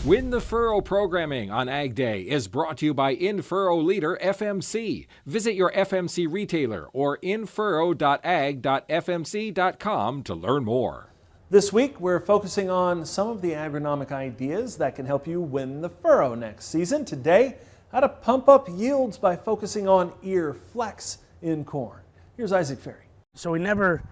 Win the Furrow programming on AgDay is brought to you by In-Furrow leader FMC. Visit your FMC retailer or infurrow.ag.fmc.com to learn more. This week, we're focusing on some of the agronomic ideas that can help you win the furrow next season. Today, how to pump up yields by focusing on ear flex in corn. Here's Isaac Ferry. So we never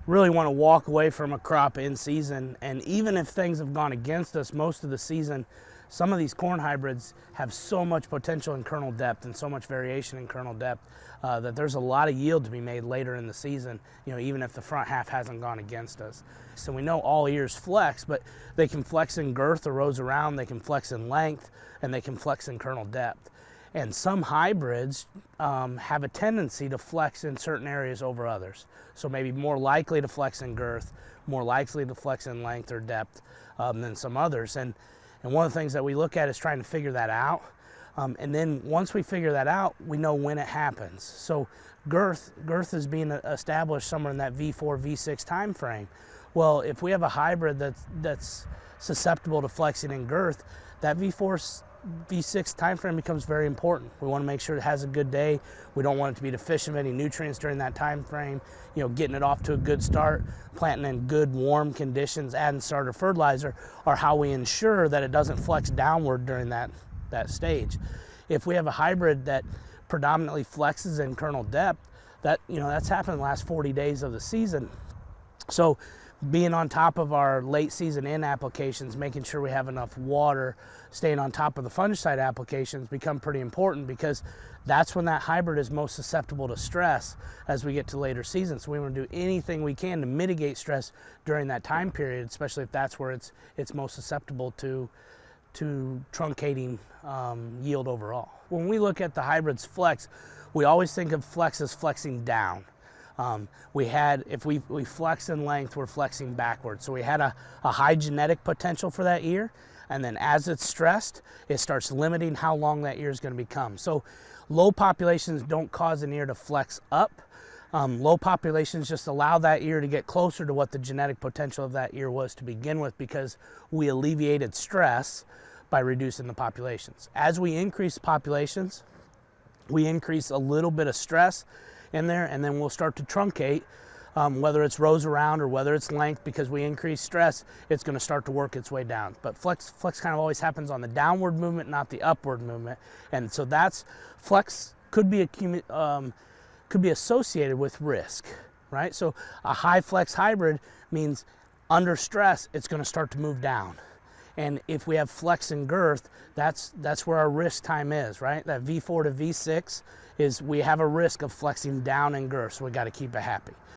really want to walk away from a crop in season, and even if things have gone against us most of the season, some of these corn hybrids have so much potential in kernel depth and so much variation in kernel depth that there's a lot of yield to be made later in the season, even if the front half hasn't gone against us. So we know all ears flex, but they can flex in girth or rows around, they can flex in length, and they can flex in kernel depth. And some hybrids have a tendency to flex in certain areas over others. So maybe more likely to flex in girth, more likely to flex in length or depth than some others. And one of the things that we look at is trying to figure that out. And then once we figure that out, we know when it happens. So girth is being established somewhere in that V4, V6 time frame. Well, if we have a hybrid that's susceptible to flexing in girth, that V4, V6 time frame becomes very important. We want to make sure it has a good day. We don't want it to be deficient of any nutrients during that time frame. Getting it off to a good start, planting in good warm conditions, adding starter fertilizer are how we ensure that it doesn't flex downward during that stage. If we have a hybrid that predominantly flexes in kernel depth, that's happened in the last 40 days of the season. So being on top of our late season in applications, making sure we have enough water, staying on top of the fungicide applications become pretty important, because that's when that hybrid is most susceptible to stress as we get to later seasons. So we want to do anything we can to mitigate stress during that time period, especially if that's where it's most susceptible to truncating yield overall. When we look at the hybrids flex, we always think of flex as flexing down. If we flex in length, we're flexing backwards. So we had a high genetic potential for that ear, and then as it's stressed, it starts limiting how long that ear is going to become. So low populations don't cause an ear to flex up. Low populations just allow that ear to get closer to what the genetic potential of that ear was to begin with, because we alleviated stress by reducing the populations. As we increase populations, we increase a little bit of stress in there, and then we'll start to truncate, whether it's rows around or whether it's length. Because we increase stress, it's going to start to work its way down. But flex kind of always happens on the downward movement, not the upward movement. And so flex could be associated with risk, right? So a high flex hybrid means under stress, it's going to start to move down. And if we have flex and girth, that's where our risk time is, right? That V4 to V6 is we have a risk of flexing down in girth, so we got to keep it happy.